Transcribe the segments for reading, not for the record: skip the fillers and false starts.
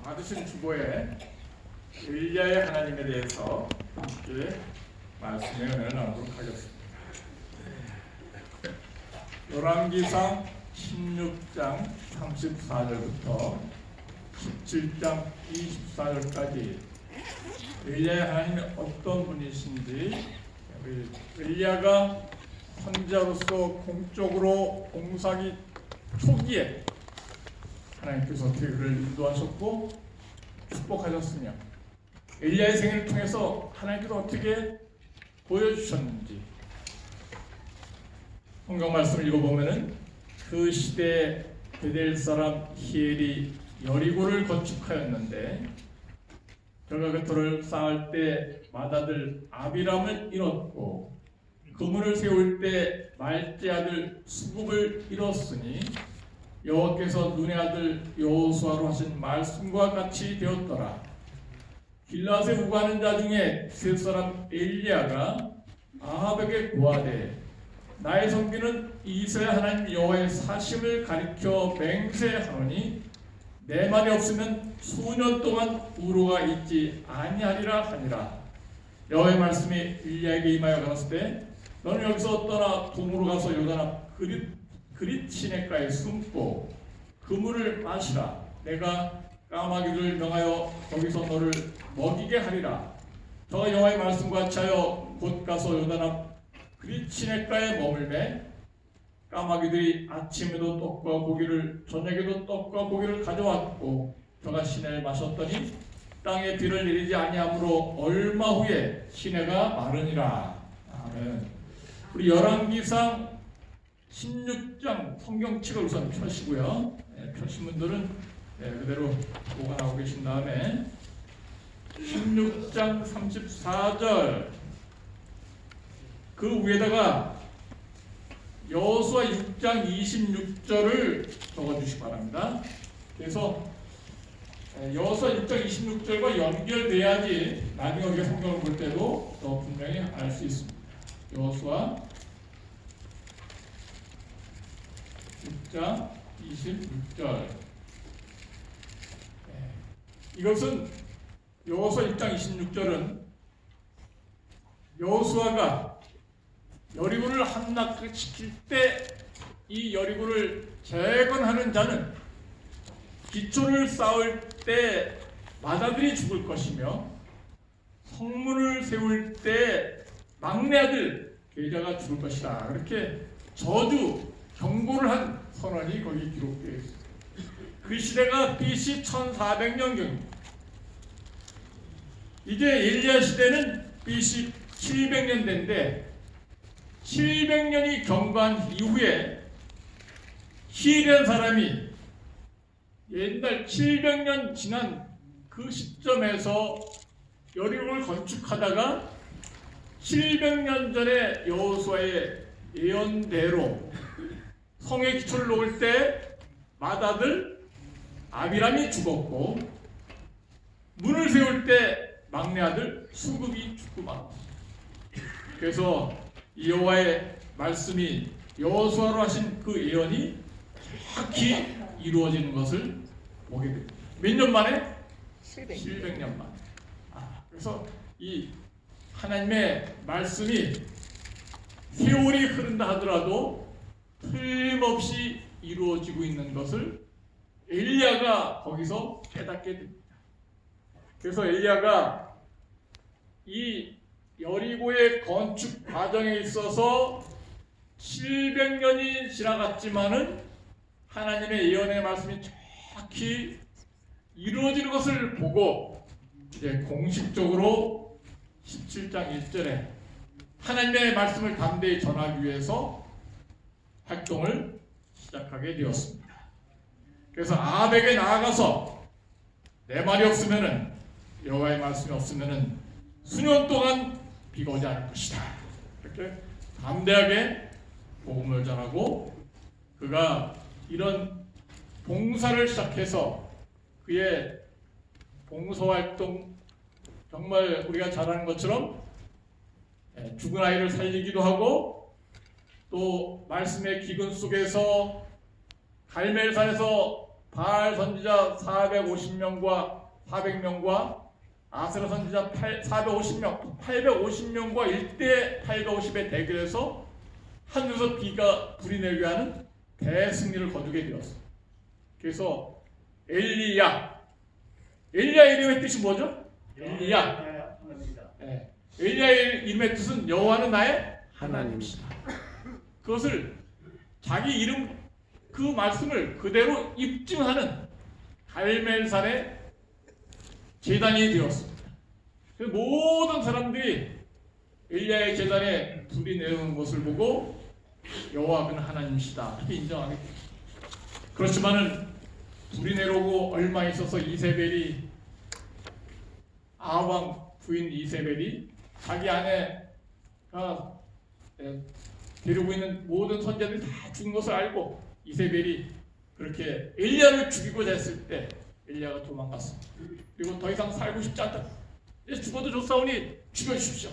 받으신 주보에 엘리야의 하나님에 대해서 함께 말씀의 은혜를 나누도록 하겠습니다. 열왕기상 16장 34절부터 17장 24절까지 엘리야의 하나님이 어떤 분이신지, 엘리야가 선지자로서 공적으로 봉사하기 초기에 하나님께서 어떻게 그를 인도하셨고 축복하셨으며, 엘리야의 생애를 통해서 하나님께서 어떻게 보여주셨는지, 성경 말씀을 읽어보면은 그 시대에 베델 사람 히엘이 여리고를 건축하였는데, 저가 그 돌을 쌓을 때 맏아들 아비람을 잃었고, 그물을 세울 때 말제 아들 수굽을 잃었으니 여호와께서 눈의 아들 여호수아로 하신 말씀과 같이 되었더라. 길라앗에 우거하는 자 중에 세 사람 엘리야가 아합에게 고하되, 나의 성기는 이스라엘 하나님 여호와의 사심을 가리켜 맹세하노니 내 말이 없으면 수년 동안 우로가 있지 아니하리라 하니라. 여호와의 말씀이 엘리야에게 임하여 가라사대 때, 너는 여기서 떠나 동으로 가서 요단 앞 그릿 시냇가에 숨고 그물을 마시라. 내가 까마귀를 명하여 거기서 너를 먹이게 하리라. 저가 여호와의 말씀과 같이 하여 곧 가서 요단 앞 그릿 시냇가에 머물매, 까마귀들이 아침에도 떡과 고기를 저녁에도 떡과 고기를 가져왔고, 저가 시내를 마셨더니 땅에 비를 내리지 아니하므로 얼마 후에 시내가 마르니라. 아멘. 우리 열왕기상 16장 성경책을 우선 펴시고요. 펴신 분들은 그대로 보관하고 계신 다음에 16장 34절 그 위에다가 여호수아 6장 26절을 적어주시기 바랍니다. 그래서 여호수아 6장 26절과 연결돼야지 나중에 우리가 성경을 볼 때도 더 분명히 알 수 있습니다. 여호수아 6장 26절. 이것은 여호수아 6장 26절은 여호수아가 여리고를 함락시킬 때 이 여리고를 재건하는 자는 기초를 쌓을 때 맏아들이 죽을 것이며, 성문을 세울 때 막내 아들 계자가 죽을 것이다. 그렇게 저주 경고를 한 선언이 거기 기록되어 있습니다. 그 시대가 BC 1400년경입니다. 이제 엘리야 시대는 BC 700년대인데 700년이 경과한 이후에 히엘이라는 사람이 옛날 700년 지난 그 시점에서 여리고를 건축하다가 700년 전에 여호수아의 예언대로 성의 기초를 놓을 때 맏아들 아비람이 죽었고, 문을 세울 때 막내 아들 수굽이 죽고 말았습니다. 그래서 여호와의 말씀이 여호수아로 하신 그 예언이 정확히 이루어지는 것을 보게 됩니다. 몇 년 만에? 700년 만에. 그래서 이 하나님의 말씀이 세월이 흐른다 하더라도 틀림없이 이루어지고 있는 것을 엘리야가 거기서 깨닫게 됩니다. 그래서 엘리야가 이 여리고의 건축 과정에 있어서 700년이 지나갔지만은 하나님의 예언의 말씀이 정확히 이루어지는 것을 보고 이제 공식적으로 17장 1절에 하나님의 말씀을 담대히 전하기 위해서 활동을 시작하게 되었습니다. 그래서 아합에게 나아가서 내 말이 없으면은, 여호와의 말씀이 없으면은 수년 동안 비가 오지 않을 것이다. 이렇게 담대하게 복음을 전하고, 그가 이런 봉사를 시작해서 그의 봉사활동, 정말 우리가 잘 아는 것처럼 죽은 아이를 살리기도 하고, 또 말씀의 기근 속에서 갈멜산에서 바알 선지자 450명과 400명과 아세라 선지자 450명, 850명과 1대 850의 대결에서 하늘에서 불이 내리게 하는 대승리를 거두게 되었어. 그래서 엘리야 이름의 뜻이 뭐죠? 엘리야. 네. 엘리야의 이름의 뜻은 여호와는 나의 하나님이시다. 그것을 자기 이름 그 말씀을 그대로 입증하는 갈멜산의 제단이 되었습니다. 그래서 모든 사람들이 엘리야의 제단에 불이 내려오는 것을 보고 여호와는 하나님이시다 이렇게 인정하게 됩니다. 그렇지만은 불이 내려오고 얼마 있어서 이세벨이 아합 부인 이세벨이 자기 아내가 데리고 있는 모든 선지자들이 다 죽은 것을 알고 이세벨이 그렇게 엘리야를 죽이고자 했을 때 엘리야가 도망갔습니다. 그리고 더 이상 살고 싶지 않다. 이제 죽어도 좋사오니 죽여주십시오.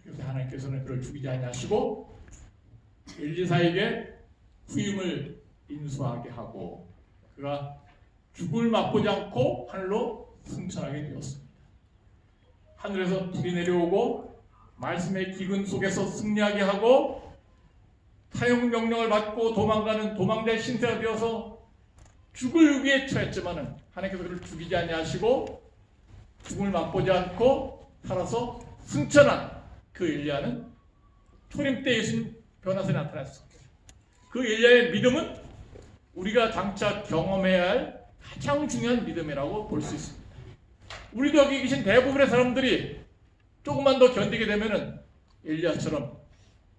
그래서 하나님께서는 그를 죽이지 아니하시고 엘리사에게 후임을 인수하게 하고 그가 죽을 맛보지 않고 하늘로 승천하게 되었습니다. 하늘에서 불이 내려오고 말씀의 기근 속에서 승리하게 하고 사형 명령을 받고 도망가는 도망자의 신세가 되어서 죽을 위기에 처했지만은 하나님께서 그를 죽이지 아니하시고 죽음을 맛보지 않고 살아서 승천한 그 엘리야는 초림 때 예수님 변화선에 나타났습니다. 그 엘리야의 믿음은 우리가 장차 경험해야 할 가장 중요한 믿음이라고 볼 수 있습니다. 우리도 여기 계신 대부분의 사람들이 조금만 더 견디게 되면은 엘리야처럼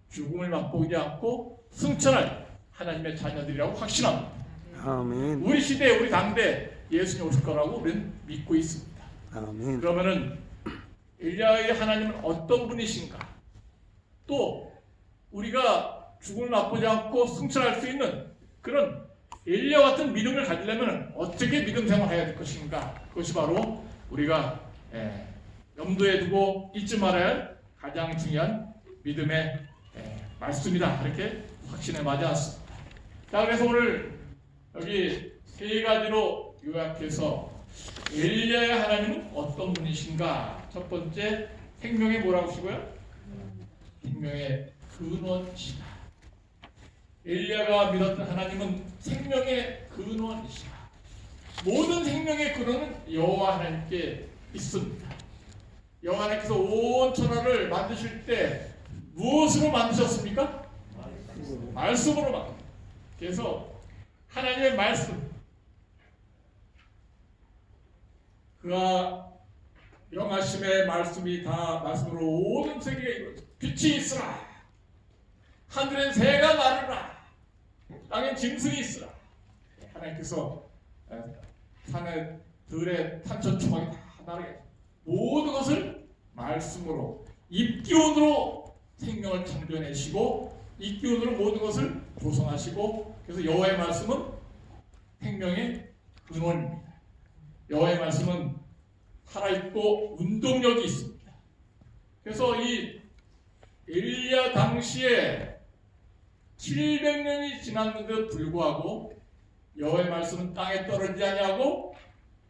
죽음을 맛보지 않고 승천할 하나님의 자녀들이라고 확신합니다. 아멘. 우리 시대에 우리 당대 예수님 오실 거라고 우리는 믿고 있습니다. 아멘. 그러면은 엘리야의 하나님은 어떤 분이신가? 또 우리가 죽음을 맛보지 않고 승천할 수 있는 그런 엘리야 같은 믿음을 가지려면 어떻게 믿음 생활해야 될 것인가? 그것이 바로 우리가 염두에 두고 잊지 말아야 할 가장 중요한 믿음의 말씀이다. 이렇게 확신에 맞았습니다. 자, 그래서 오늘 여기 세 가지로 요약해서 엘리야의 하나님은 어떤 분이신가? 첫 번째, 생명의 뭐라고 하시고요? 생명의 근원이시다. 엘리야가 믿었던 하나님은 생명의 근원이시다. 모든 생명의 근원은 여호와 하나님께 있습니다. 여호와 하나님께서 온 천하를 만드실 때 무엇으로 만드셨습니까? 말씀으로 만드셨습니다. 그래서 하나님의 말씀, 그가 영하심의 말씀이 다 말씀으로 모든 세계에 이루어져 빛이 있으라, 하늘엔 새가 나르라, 땅엔 짐승이 있으라. 하나님께서 산에 들에 탄천초막이 다 나르게 모든 것을 말씀으로 입기온으로 생명을 창조해내시고 입기온으로 모든 것을 조성하시고, 그래서 여호와의 말씀은 생명의 근원입니다. 여호와의 말씀은 살아있고 운동력이 있습니다. 그래서 이 엘리야 당시에 700년이 지났는데도 불구하고 여호와의 말씀은 땅에 떨어지지 아니하고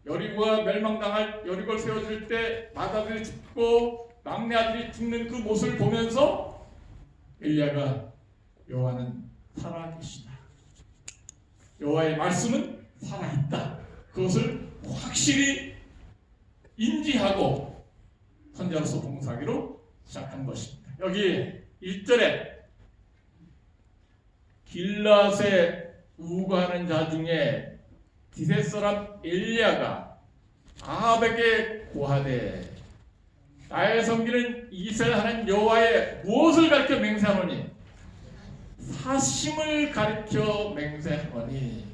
여리고가 멸망당할 여리고를 세워질 때 맏아들이 죽고 막내 아들이 죽는 그 모습을 보면서 엘리야가 여호와는 살아계시다, 여호와의 말씀은 살아있다, 그것을 확실히 인지하고 선지자로서 봉사하기로 시작한 것입니다. 여기 1절에 길앗에 우거하는 자 중에 디셋 사람 엘리야가 아합에게 고하되 나의 섬기는 이스라엘 하나님 여호와의 무엇을 가르쳐 맹세하노니? 사심을 가르쳐 맹세하노니.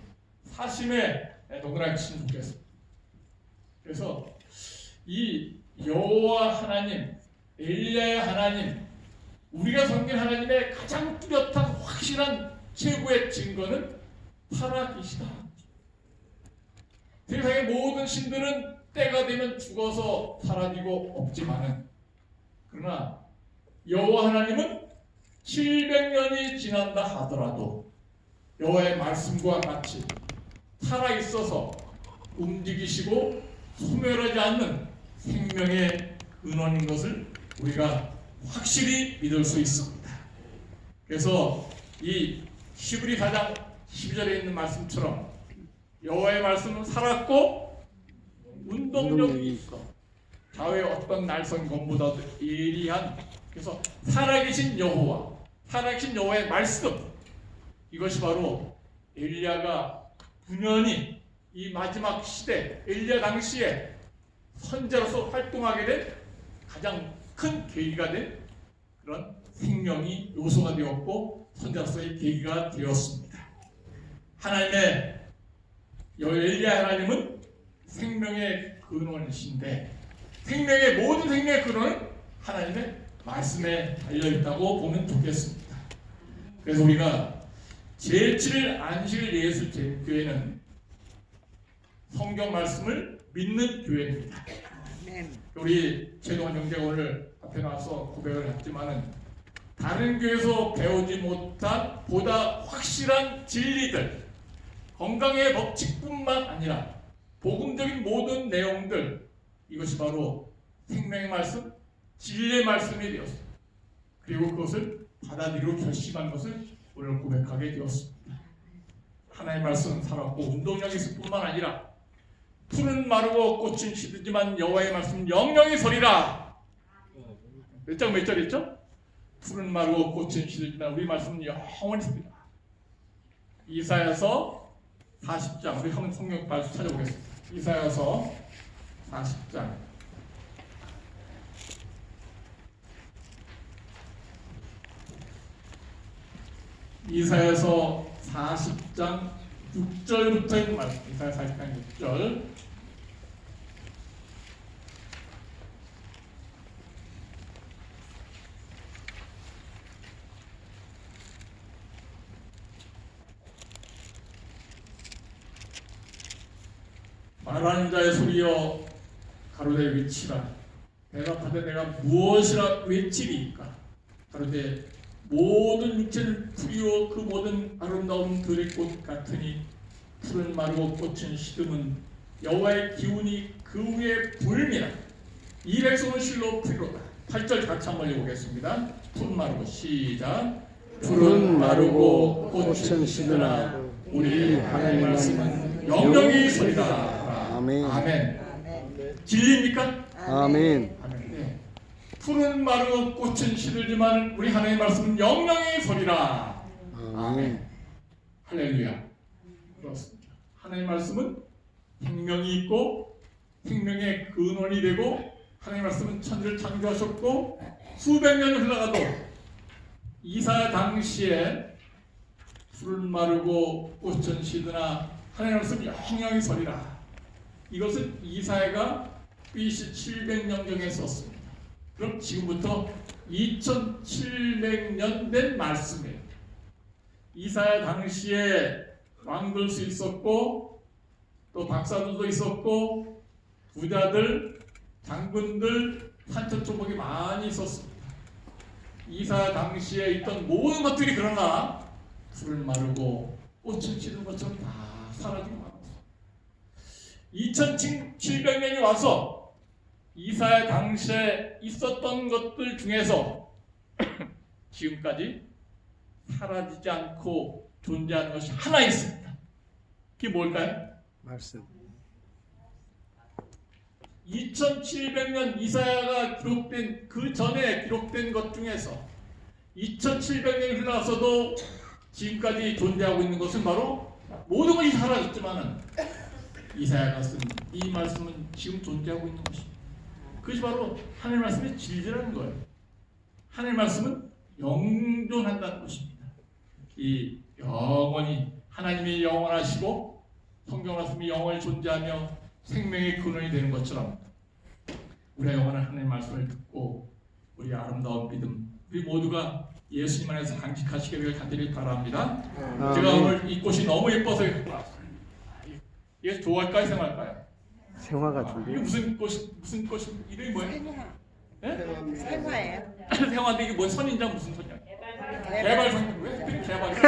사심에 동그라미 치면 좋겠습니다. 그래서 이 여호와 하나님, 엘리야의 하나님, 우리가 섬긴 하나님의 가장 뚜렷한 확실한 최고의 증거는 살아계시다. 세상의 모든 신들은 때가 되면 죽어서 사라지고 없지만은, 그러나 여호와 하나님은 700년이 지난다 하더라도 여호와의 말씀과 같이 살아있어서 움직이시고 소멸하지 않는 생명의 근원인 것을 우리가 확실히 믿을 수 있습니다. 그래서 이 히브리 4장 12절에 있는 말씀처럼 여호와의 말씀은 살았고 운동력이 있어 좌우의 어떤 날선 검보다도 예리한, 그래서 살아계신 여호와, 살아계신 여호와의 말씀, 이것이 바로 엘리야가 분연히 이 마지막 시대 엘리야 당시에 선지자로서 활동하게 된 가장 큰 계기가 된 그런 생명이 요소가 되었고 선지자로서의 계기가 되었습니다. 하나님의 엘리야 하나님은 생명의 근원이신데 생명의 모든 생명의 근원은 하나님의 말씀에 달려있다고 보면 좋겠습니다. 그래서 우리가 제7일 안식일 예수 제교회는 성경 말씀을 믿는 교회입니다. 우리 최동환 형제가 오늘 앞에 나와서 고백을 했지만은 다른 교회에서 배우지 못한 보다 확실한 진리들, 건강의 법칙뿐만 아니라 복음적인 모든 내용들, 이것이 바로 생명의 말씀, 진리의 말씀이 되었습니다. 그리고 그것을 받아들이고 결심한 것을 오늘 고백하게 되었습니다. 하나님의 말씀은 살았고 운동력이 있을 뿐만 아니라 풀은 마르고 꽃은 시들지만 여호와의 말씀은 영영이 서리라. 몇 장 몇 절이죠? 풀은 마르고 꽃은 시들지만 우리 말씀은 영원히 서리라. 이사야서 40장, 우리 한번 성경 말씀 찾아보겠습니다. 이사야서 40장 이사야서 40장 6절부터 있는 말씀. 이사야 40장 6절. 말하는 자의 소리여 가로되 외치라. 대답하되 내가 무엇이라 외치리까. 가로되 모든 육체를 풀이요 그 모든 아름다운 들의꽃 같으니 풀은 마르고 꽃은 시듬은 여호와의 기운이 그 위에 불미라. 이 백성은 실로 풀이로다. 8절 같이 한번 읽어보겠습니다. 풀은 마르고 시작. 풀은 마르고 꽃은 시드나 우리 하나님의 말씀은 영영이 서리라. 아멘. 아멘. 진리입니까? 아멘. 아멘. 네. 풀은 마르고 꽃은 시들지만 우리 하나님의 말씀은 영영이 서리라. 아멘. 할렐루야. 그렇습니다. 하나님의 말씀은 생명이 있고 생명의 근원이 되고 하나님의 말씀은 천지를 창조하셨고 수백 년이 흘러가도 이사야 당시에 풀은 마르고 꽃은 시드나 하나님의 말씀은 영영이 서리라. 이것은 이사야가 BC 700년경에 썼습니다. 그럼 지금부터 2700년 된 말씀이에요. 이사야 당시에 왕들도 있었고 또 박사들도 있었고 부자들, 장군들, 산천초목이 많이 있었습니다. 이사야 당시에 있던 모든 것들이 그러나 풀을 마르고 꽃을 치는 것처럼 다 사라지고 말았어요. 2700년이 와서 이사야 당시에 있었던 것들 중에서 지금까지 사라지지 않고 존재하는 것이 하나 있습니다. 그게 뭘까요? 말씀. 2700년 이사야가 기록된 그 전에 기록된 것 중에서 2700년이 흘러서도 지금까지 존재하고 있는 것은 바로 모든 것이 사라졌지만은 이사야가 쓴 이 말씀은 지금 존재하고 있는 것입니다. 그것이 바로 하나님의 말씀의 진리라는 거예요. 하나님의 말씀은 영존한다는 것입니다. 이 영원히 하나님이 영원하시고 성경 말씀이 영원히 존재하며 생명의 근원이 되는 것처럼 우리가 영원한 하나님의 말씀을 듣고 우리의 아름다운 믿음, 우리 모두가 예수님 안에서 간직하시기를 간절히 바랍니다. 제가 오늘 이 꽃이 너무 예뻐서 이게 좋아할까요, 생활까요? 생화가 좋네. 이게 무슨 꽃이 이름이 뭐예요? 생화. 네? 생화예요. 생화인데 이게 뭔 선인장 무슨 선이야? 개발선 왜 하필 개발이야?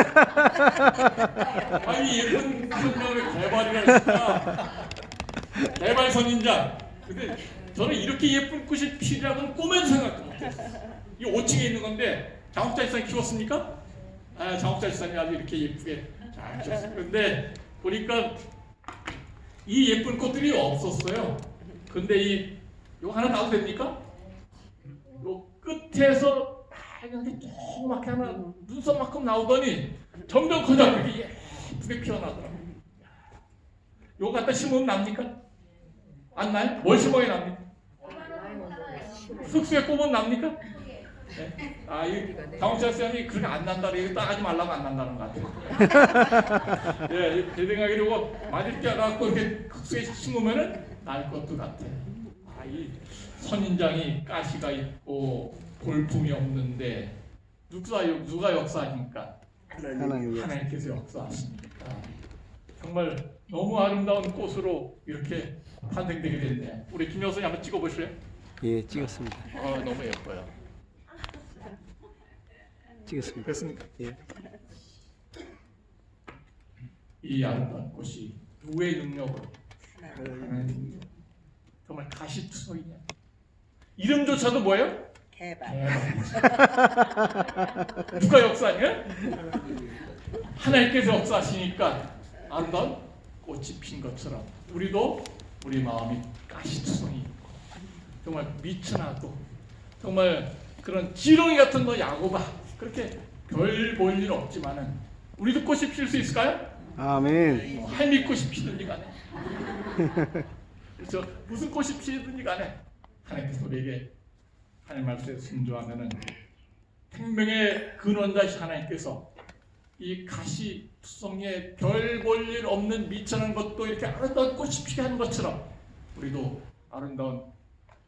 아니 예쁜 선명의 개발이라 했다. 개발선인자. 근데 저는 이렇게 예쁜 꽃이 피라고는 꿈에도 생각도 못했어요. 이 5층에 있는 건데 장옥자 집사님 키웠습니까? 아, 장옥자 집사님이 아주 이렇게 예쁘게 잘 키웠어요. 근데 보니까 이 예쁜 꽃들이 없었어요. 근데 이거 하나 놔도 됩니까? 요 끝에서 빨간게 조그맣게 하나 눈썹만큼 나오더니 점점 커져 그게 예쁘게 피어나더라고요. 요거 갖다 심으면 납니까? 안 나요? 뭘 심어야 납니까? 쑥쑥에 꼽으면 납니까? 네. 아, 이 장옥자 선생님이 그렇게 안 난다. 이거 따가지 말라고 안 난다는 것 같아요. 예, 제 생각에 이거 맞을 때 갖고 이렇게 흙수에 심으면은 날 것도 같아요. 아, 이 선인장이 가시가 있고 볼품이 없는데 누가 역사하십니까? 하나님께서 역사하십니까? 정말 너무 아름다운 꽃으로 이렇게 탄생되게 됐네. 우리 김 여사님 한번 찍어보실래요? 예, 찍었습니다. 너무 예뻐요. 찍었습니다. 됐습니까? 예. 이 아름다운 꽃이 누구의 능력으로? 하나님의 능력. 정말 가시투성이냐? 이름조차도 뭐예요? 개발. 누가 역사하냐? 하나님께서 역사하시니까 아름다운 꽃이 핀 것처럼 우리도 우리 마음이 가시투성이 있고 정말 미천하고 정말 그런 지렁이 같은 너 야고바 그렇게 별 볼 일 없지만은 우리도 꽃이 필 수 있을까요? 아멘. 할미꽃이 피든지 간에 그렇죠? 무슨 꽃이 피든지 간에 하나님께서 우리에게 하나님 말씀에 순종하면은 생명의 근원자신 하나님께서 이 가시투성이에 별 볼 일 없는 미천한 것도 이렇게 아름다운 꽃이 피게 하는 것처럼 우리도 아름다운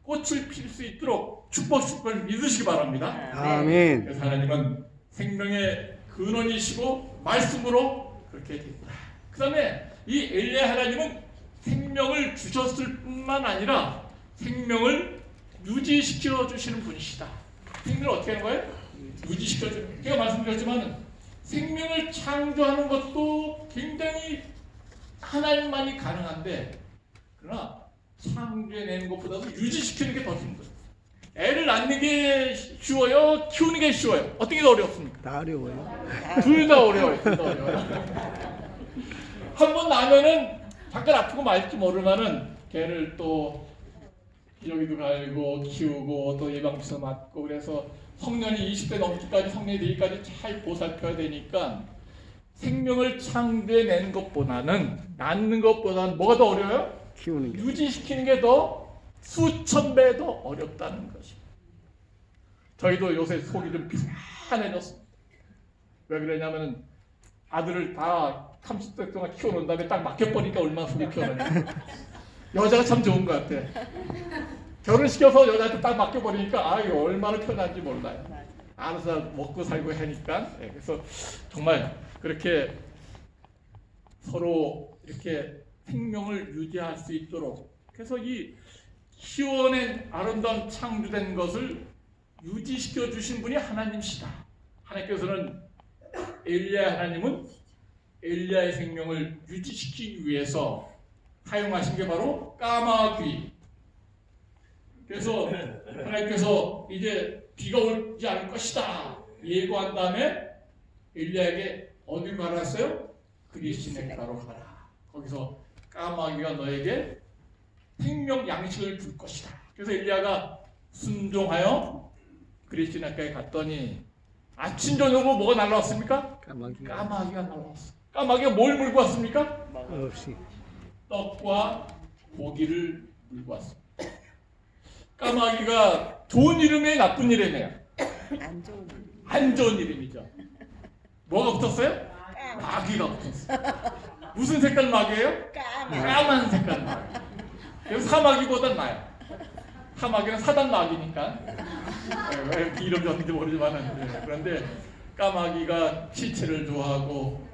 꽃을 필 수 있도록 축복하실 걸 믿으시기 바랍니다. 아멘. 그래서 하나님은 생명의 근원이시고 말씀으로 그렇게 됐다. 그 다음에 이 엘리야 하나님은 생명을 주셨을 뿐만 아니라 생명을 유지시켜 주시는 분이시다. 생명을 어떻게 하는 거예요? 유지시켜 주는. 제가 말씀드렸지만 생명을 창조하는 것도 굉장히 하나님만이 가능한데 그러나 창조해내는 것보다도 유지시키는 게 더 힘들어요. 애를 낳는 게 쉬워요? 키우는 게 쉬워요? 어떤 게 더 어렵습니까? 다 어려워요. 둘 다 어려워요. 둘 다 어려워요. 한 번 나면은 잠깐 아프고 말지 모르면은 걔를 또 기저귀도 갈고 키우고 또 예방주사 맞고 그래서 성년이 20대 넘기까지 성년이 되기까지 잘 보살펴야 되니까 생명을 창조해내는 것보다는 낳는 것보다는 뭐가 더 어려워요? 키우는 게. 유지시키는 게 더 수천 배 더 어렵다는 것이. 저희도 요새 속이 좀 편해졌습니다. 왜 그러냐면은 아들을 다 30대 동안 키워놓은 다음에 딱 맡겨버리니까 얼마나 속이 편하냐. 여자가 참 좋은 것 같아. 결혼시켜서 여자한테 딱 맡겨버리니까 이거 얼마나 편한지 몰라요. 알아서 먹고 살고 하니까. 그래서 정말 그렇게 서로 이렇게 생명을 유지할 수 있도록 그래서 이 키워낸 아름다운 창조된 것을 유지시켜 주신 분이 하나님이시다. 하나님께서는 하나님은 엘리야의 생명을 유지시키기 위해서 사용하신 게 바로 까마귀. 그래서 하나님께서 이제 비가 오지 않을 것이다 예고한 다음에 엘리야에게 어디로 가라했어요? 그리스네가로 가라. 거기서 까마귀가 너에게 생명 양식을 줄 것이다. 그래서 엘리야가 순종하여 그리스네가에 갔더니 아침 저녁으로 뭐가 날라왔습니까? 까마귀가 날라왔어. 까마귀가 뭘 물고 왔습니까? 없이. 떡과 고기를 물고 왔습니다. 까마귀가 좋은 이름이에요? 나쁜 이름이에요? 안 좋은 이름이죠. 뭐가 붙었어요? 마귀가 붙었어요. 무슨 색깔 마귀예요? 까만 색깔 마귀. 그래서 사마귀보단 나아요. 사마귀는 사단 마귀니까. 왜 이렇게 이름이 어떤지 모르지만은 그런데 까마귀가 시체를 좋아하고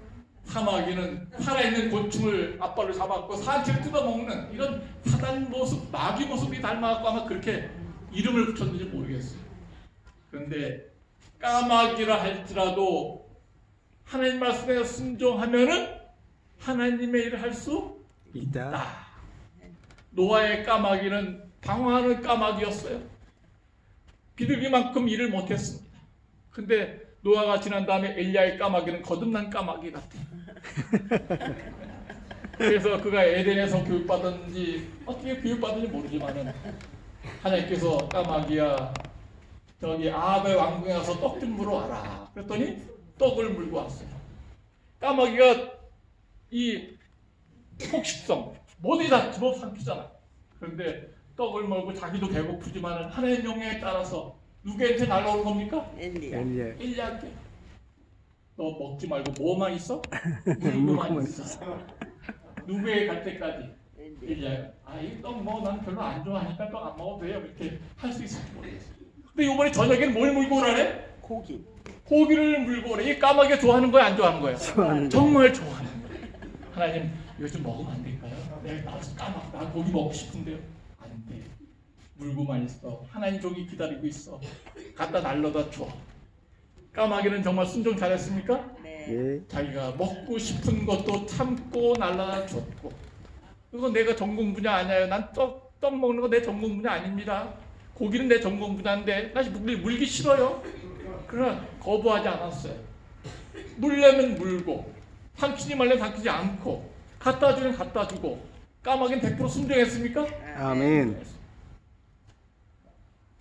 사마귀는 살아있는 곤충을 앞발로 잡았고 산채를 뜯어먹는 이런 사단 모습, 마귀 모습이 닮아갖고 아마 그렇게 이름을 붙였는지 모르겠어요. 그런데 까마귀라 할지라도 하나님 말씀에 순종하면은 하나님의 일을 할 수 있다. 있다. 노아의 까마귀는 방황하는 까마귀였어요. 비둘기만큼 일을 못했습니다. 근데 노아가 지난 다음에 엘리야의 까마귀는 거듭난 까마귀 같아요. 그래서 그가 에덴에서 교육받았는지 어떻게 교육받은지 모르지만은 하나님께서 까마귀야 저기 아합의 왕궁에 가서 떡 좀 물어 와라. 그랬더니 떡을 물고 왔어요. 까마귀가 이 폭식성 뭐든지 다 집어삼키잖아. 그런데 떡을 먹고 자기도 배고프지만은 하나님의 명령에 따라서 누구한테 날아오는 겁니까? 엘리야. 엘리야한테. 너 먹지 말고 뭐만 있어? 물고만 물고만 있어. 누구에 갈 때까지 엘리야. 이떡 뭐 난 별로 안 좋아하니까 떡 안 먹어도 돼요. 이렇게 할 수 있을지 모르겠어. 근데 이번에 저녁에는 뭘 물고 오라래? 고기. 고기를 물고 오래. 이 까마귀가 좋아하는 거야, 안 좋아하는 거야? 좋아하는 정말 좋아하는 거야. 하나님 요즘 먹으면 안 될까요? 내가 나 고기 먹고 싶은데요. 안 돼. 물고만 있어. 하나님 종이 기다리고 있어. 갖다 날려다 줘. 까마귀는 정말 순종 잘했습니까? 네. 예. 자기가 먹고 싶은 것도 참고 날라다 줬고. 그거 내가 전공 분야 아니에요. 난 떡 먹는 거 내 전공 분야 아닙니다. 고기는 내 전공 분야인데 나 물기 싫어요. 그러나 거부하지 않았어요. 물려면 물고 삼키지 말려면 삼키지 않고 갖다 주면 갖다 주고. 까마귀는 100% 순종했습니까? 아멘.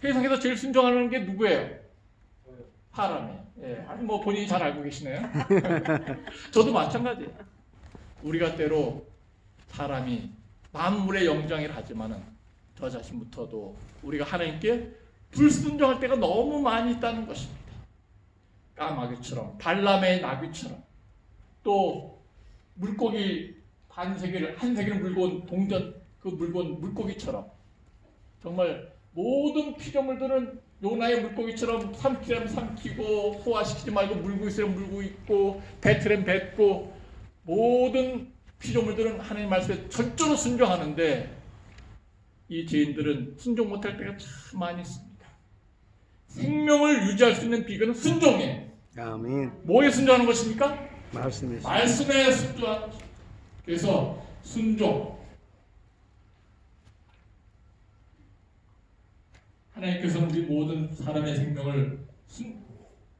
세상에서 제일 순종하는 게 누구예요? 사람이에요. 예, 아니 뭐 본인이 잘 알고 계시네요. 저도 마찬가지예요. 우리가 때로 사람이 만물의 영장이라 하지만은 저 자신부터도 우리가 하나님께 불순종할 때가 너무 많이 있다는 것입니다. 까마귀처럼 발람의 나귀처럼 또 물고기 한 세계를 물고 온 동전 그 물고 온 물고기처럼 정말 모든 피조물들은 요나의 물고기처럼 삼키려면 삼키고 소화시키지 말고 물고 있으면 물고 있고 뱉으려면 뱉고 모든 피조물들은 하나님 말씀에 절대로 순종하는데 이 죄인들은 순종 못할 때가 참 많이 있습니다. 생명을 유지할 수 있는 비결은 순종이에요. 아멘. 뭐에 순종하는 것입니까? 말씀에 말씀에 순종하는 것입니다. 그래서 순종. 하나님께서는 우리 모든 사람의 생명을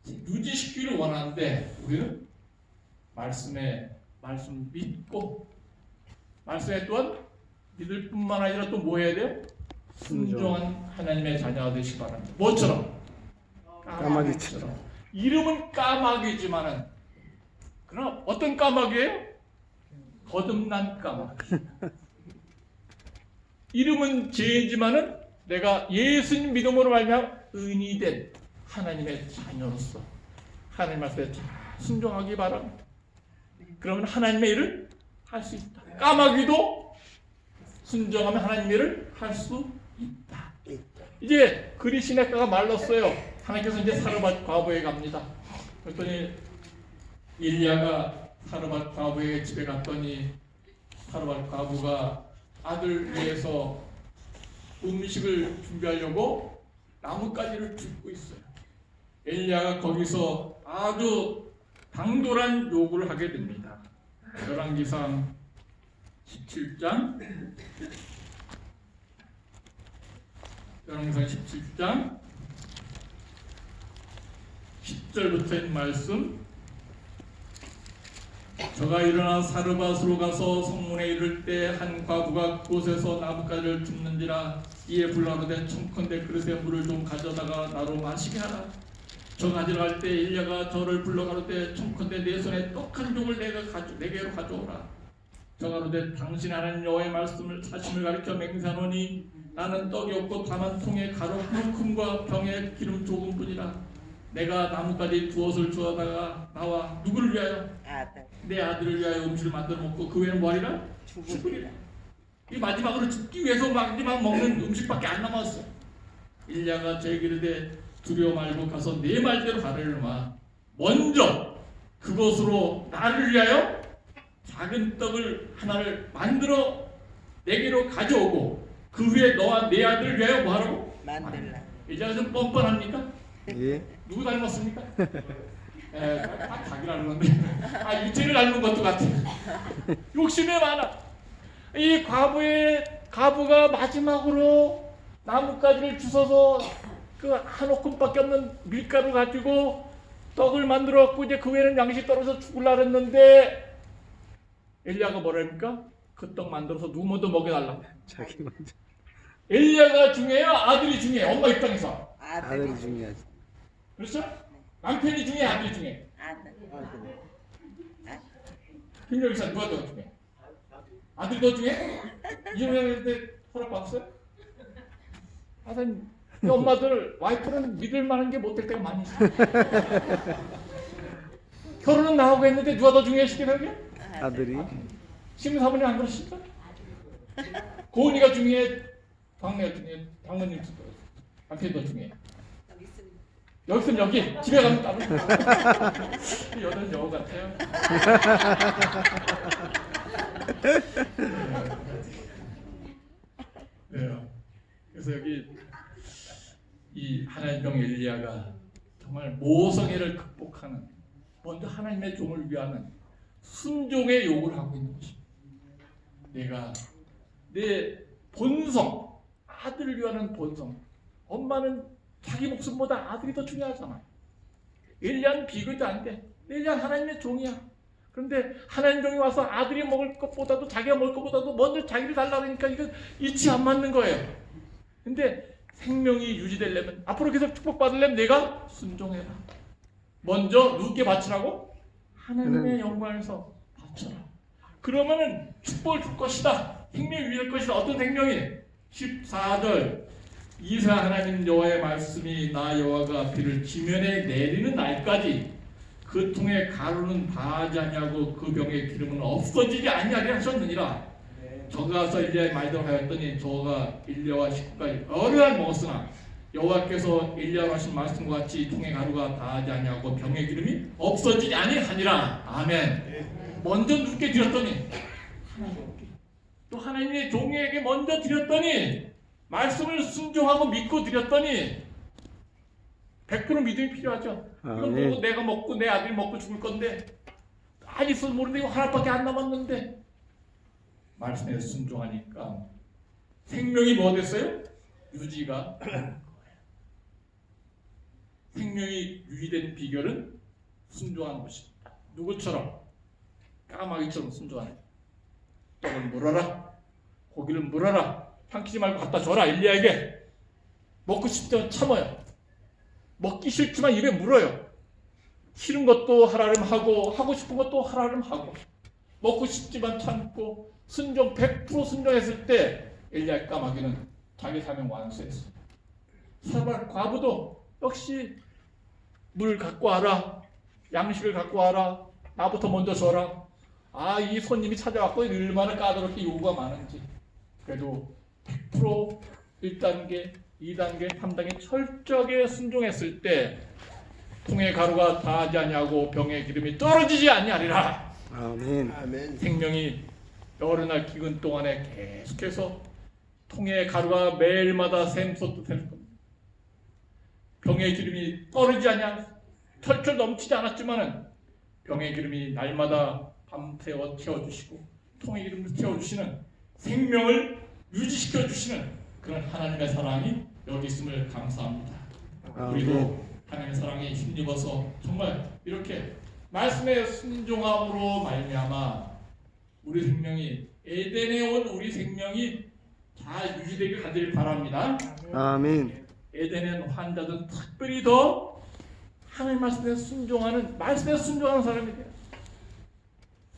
유지시키기를 원하는데 우리는 말씀 믿고 말씀에 또한 믿을 뿐만 아니라 또 뭐 해야 돼요? 순종한 하나님의 자녀가 되시기 바랍니다. 뭐처럼? 까마귀처럼. 이름은 까마귀지만은 그러나 어떤 까마귀예요? 거듭난 까마귀. 이름은 죄이지만은 내가 예수님 믿음으로 말미암아 의인이 된 하나님의 자녀로서 하나님 말씀에 순종하기 바랍니다. 그러면 하나님의 일을 할 수 있다. 까마귀도 순종하면 하나님의 일을 할 수 있다. 이제 그리 시냇가가 말랐어요. 하나님께서 이제 사르밧 과부에 갑니다. 그랬더니 일리야가 사르밧 과부의 집에 갔더니 사르밧 과부가 아들 위해서 음식을 준비하려고 나뭇가지를 줍고 있어요. 엘리야가 거기서 아주 당돌한 요구를 하게 됩니다. 열왕기상 17장 열왕기상 17장 10절부터인 말씀. 저가 일어나 사르밧으로 가서 성문에 이를 때 한 과부가 그곳에서 나뭇가지를 줍는지라 이에 불러오되 청컨대 그릇에 물을 좀 가져다가 나로 마시게 하라. 저 가지러 갈 때 일야가 저를 불러 가로되 청컨대 내 손에 떡 한 종을 내게로 가져오라. 저 가로되 당신 하나님 여호와의 말씀을 사심을 가리켜 맹세하노니 나는 떡이 없고 다만 통에 가루 큼과 병에 기름 조금뿐이라. 내가 나뭇가지 두엇을 주어다가 나와 누구를 위하여? 아들. 내 아들을 위하여 음식을 만들어 먹고 그 외에는 뭐하리라? 죽으리라. 이 마지막으로 죽기 위해서 마지막 먹는 음식밖에 안 남았어. 일야가 저에게 이르되 두려워 말고 가서 내 말대로 가르마. 먼저 그것으로 나를 위하여 작은 떡을 하나를 만들어 내게로 가져오고 그 후에 너와 내 아들을 위하여 뭐하라고? 만들라. 이제가 좀 뻔뻔합니까? 예. 누구 닮았습니까? 다 자기라 그러는데 유태를 닮은 것도 같아. 욕심이 많아. 이 과부가 마지막으로 나뭇가지를 주워서 그 한 오금밖에 없는 밀가루 가지고 떡을 만들었고 이제 그 외에는 양식 떨어져서 죽을라 그랬는데 엘리야가 뭐랍니까? 그 떡 만들어서 누구 먼저 먹여달라고. 자기 먼저. 엘리야가 중요해요? 아들이 중요해요? 엄마 입장에서. 아들이 중요하지. 그렇죠? 남편이 중요해? 아들이 중요해? 아들. 김여기사 누가 더 중요해? 아들이 더 중요해? 이혼할 때 허락받았어요? 하여튼 이 엄마들 와이프는 믿을 만한 게 못 될 때가 많이 있어. 결혼은 나하고 했는데 누가 더 중요해 시키는 아들이. 신부 사모님 안 그러시죠? 고은이가 중요해? 광래가 중요해? 장모님 남편이 더 중요해? 여기 있으면 여기, 집에 가면 따로. 여자는 여우 같아요. 네. 그래서 여기 이 하나님의 종 엘리야가 정말 모성애를 극복하는, 먼저 하나님의 종을 위하는 순종의 요구를 하고 있는 것입니다. 내가 내 본성, 아들을 위하는 본성. 엄마는 자기 목숨보다 아들이 더 중요하잖아. 엘리야는 비교도 안 돼. 엘리야는 하나님의 종이야. 그런데 하나님 종이 와서 아들이 먹을 것보다도 자기가 먹을 것보다도 먼저 자기를 달라고 하니까 이거 이치 안 맞는 거예요. 근데 생명이 유지되려면, 앞으로 계속 축복받으려면 내가 순종해라. 먼저 누구께 바치라고? 하나님의 영광에서 바쳐라. 그러면은 축복을 줄 것이다. 생명이 유지될 것이다. 어떤 생명이? 14절 이스라엘 하나님 여호와의 말씀이 나 여호와가 비를 지면에 내리는 날까지 그 통에 가루는 다하지 아니하고 그 병의 기름은 없어지지 아니하리 하셨느니라. 저가 가서 엘리야의 말대로 하였더니 저가 엘리야와 식구까지 어려한 먹었으나 여호와께서 엘리야로 하신 말씀과 같이 통에 가루가 다하지 아니하고 병의 기름이 없어지지 아니하니라. 아멘. 먼저 누구께 드렸더니 하나님께, 또 하나님의 종에게 먼저 드렸더니, 말씀을 순종하고 믿고 드렸더니 100% 믿음이 필요하죠. 이건 네. 보고 내가 먹고 내 아들이 먹고 죽을 건데, 아니 있어도 모르는데 이거 하나밖에 안 남았는데 말씀에 순종하니까 생명이 뭐 됐어요? 유지가 된 거예요. 생명이 유지된 비결은 순종하는 것입니다. 누구처럼? 까마귀처럼 순종하는. 떡을 물어라, 고기를 물어라, 삼키지 말고 갖다 줘라. 엘리야에게. 먹고 싶다면 참아요. 먹기 싫지만 입에 물어요. 싫은 것도 하라름 하고 하고 싶은 것도 하라름 하고, 먹고 싶지만 참고 순종 100% 순종했을 때 엘리야의 까마귀는 자기 사명 완수했어요. 사발 과부도 역시 물 갖고 와라, 양식을 갖고 와라, 나부터 먼저 줘라. 이 손님이 찾아왔고 얼마나 까다롭게 요구가 많은지. 그래도 100% 1단계, 2단계, 3단계 철저하게 순종했을 때 통의 가루가 다하지 아니하고 병의 기름이 떨어지지 아니하리라. 아멘. 생명이 여러 날 기근 동안에 계속해서 통의 가루가 매일마다 샘솟듯 될 겁니다. 병의 기름이 떨어지지 아니하, 철철 넘치지 않았지만은 병의 기름이 날마다 밤새워 채워주시고 통의 기름을 채워주시는, 생명을 유지시켜 주시는 그런 하나님의 사랑이 여기 있음을 감사합니다. 우리도 하나님의 사랑에 힘입어서 정말 이렇게 말씀에 순종함으로 말미암아 우리 생명이, 에덴에 온 우리 생명이 잘 유지되길 하길 바랍니다. 아멘. 에덴의 환자들은 특별히 더 하나님 말씀에 순종하는, 말씀에 순종하는 사람이 돼요.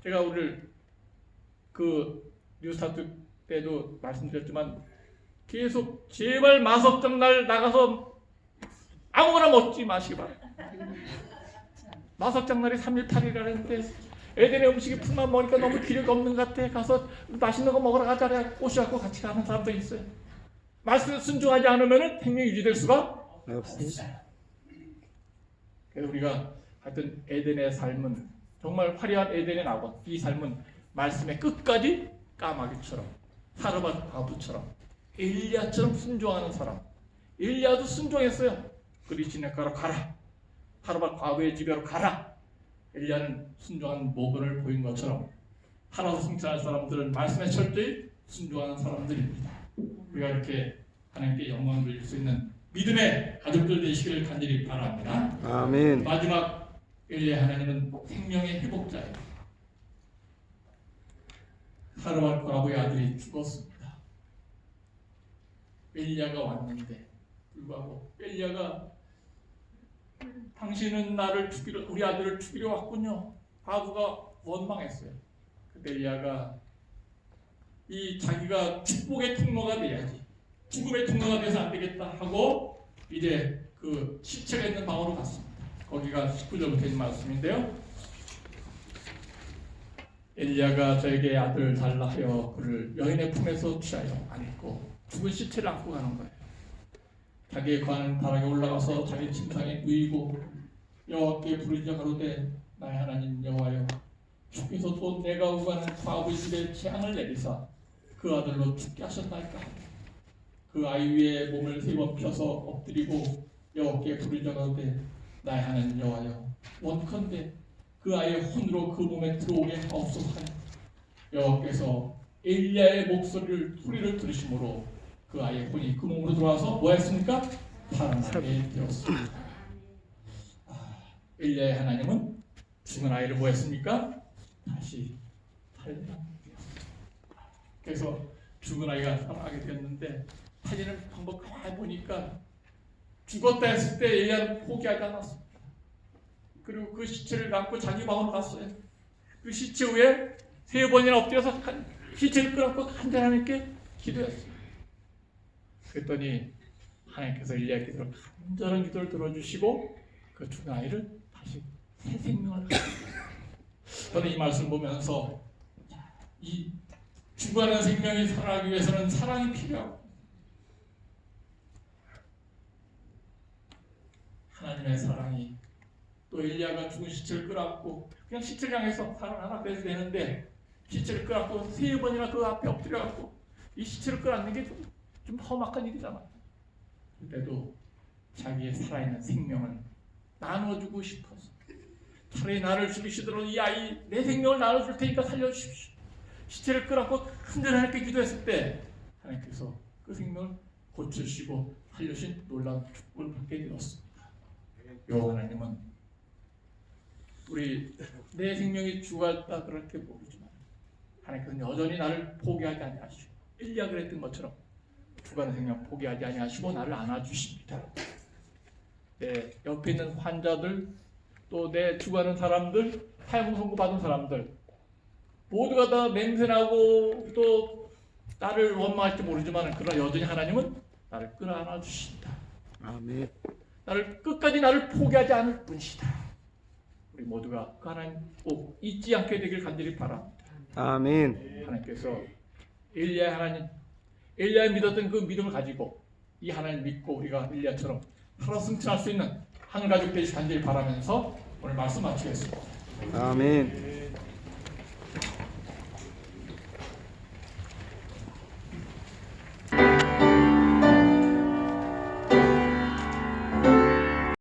제가 오늘 그 뉴스타트 때도 말씀드렸지만 계속 제발 마석장 날 나가서 아무거나 먹지 마시기 바랍니다. 마석장 날이 3일 8일이라는데 에덴의 음식이 풀만 먹으니까 너무 기력이 없는 것 같아. 가서 맛있는 거 먹으러 가자래. 꼬시갖고 같이 가는 사람도 있어요. 말씀에 순종하지 않으면 생명이 유지될 수가 없어요. 그래서 우리가 하여튼 에덴의 삶은 정말 화려한 에덴의 낙원, 이 삶은 말씀의 끝까지 까마귀처럼, 사르밧 과부처럼, 엘리야처럼 순종하는 사람. 엘리야도 순종했어요. 그리 시내가로 가라. 하루발 과부의 집에로 가라. 엘리야는 순종한 모범을 보인 것처럼 하나도 승천할 사람들은 말씀에 철저히 순종하는 사람들입니다. 우리가 이렇게 하나님께 영광을 돌릴 수 있는 믿음의 가족들 되시기를 간절히 바랍니다. 아멘. 마지막 엘리야 하나님은 생명의 회복자예요. 하루발 과부의 아들이 죽었습니다. 엘리야가 왔는데 불구하고 엘리야가 당신은 나를 죽이려, 우리 아들을 죽이려 왔군요. 과부가 원망했어요. 근데 엘리야가 이 자기가 축복의 통로가 돼야지, 죽음의 통로가 돼서 안 되겠다 하고 이제 그 시체가 있는 방으로 갔습니다. 거기가 19절부터 있는 말씀인데요. 엘리야가 저에게 아들 달라 하여 그를 여인의 품에서 취하여 안고 죽은 시체를 안고 가는 거예요. 자기의 관은 바닥에 올라가서 자기 침상에 누이고 여호와께 부르짖어 가로되 나의 하나님 여호와여, 주께서 또 내가 오가는 과부의 집에 재앙을 내리사 그 아들로 죽게 하셨나이까. 그 아이 위에 몸을 3번 펴서 엎드리고 여호와께 부르짖어 가로되 나의 하나님 여호와여, 원컨대 그 아이의 혼으로 그 몸에 들어오게 하옵소서 하니 여호와께서 엘리야의 소리를 들으심으로 그 아이의 혼이 그 몸으로 들어와서 뭐 했습니까? 살아나게 되었습니다. 엘리야의 하나님은 죽은 아이를 뭐 했습니까? 다시 살려게 되었습니다. 그래서 죽은 아이가 살아나게 되었는데 살리는 방법 가만히 보니까 죽었다 했을 때 엘리야는 포기하지 않았습니다. 그리고 그 시체를 감고 자기 방으로 갔어요. 그 시체 위에 3번이나 엎드려서 시체를 끌어안고 간절히 하나님께 기도했어요. 그랬더니 하나님께서 엘리야의 기도를, 간절한 기도를 들어주시고 그 죽은 아이를 다시 새 생명을 가졌습니다. 저는 이 말씀을 보면서 이 죽어가는 생명이 살아나기 위해서는 사랑이 필요하고 하나님의 사랑이, 또 엘리야가 죽은 시체를 끌어안고 그냥 시체를 향해서 살아나라 그래도 되는데 시체를 끌어안고 3번이나 그 앞에 엎드려갖고 이 시체를 끌어안는 게 좀 험악한 일이잖아. 그때도 자기의 살아있는 생명을 나눠주고 싶어서 차라리 나를 죽이시더라도 이 아이 내 생명을 나눠줄 테니까 살려주십시오. 시체를 끌어안고 흔들어 하나님께 기도했을 때 하나님께서 그 생명을 고쳐주시고 살려주신 놀라운 축복을 받게 되었습니다. 여호와 하나님은 우리 내 생명이 죽었다 그렇게 모르지만 하나님께서는 여전히 나를 포기하지 아니하시고 엘리야 그랬던 것처럼 죽어가는 생명 포기하지 아니하시고 나를 안아주십니다. 내 옆에 있는 환자들, 또 내 죽어가는 사람들, 사형 선고 받은 사람들 모두가 다 냄새나고 또 나를 원망할지 모르지만 그러나 여전히 하나님은 나를 끌어안아 주신다. 아멘. 끝까지 나를 포기하지 않을 분이시다. 우리 모두가 그 하나님 꼭 잊지 않게 되길 간절히 바랍니다. 아멘. 하나님께서 엘리야의 하나님, 엘리야가 믿었던 그 믿음을 가지고 이 하나님 믿고 우리가 엘리야처럼 살아 승천할 수 있는 하늘 가족 되시 간절히 바라면서 오늘 말씀 마치겠습니다. 아멘.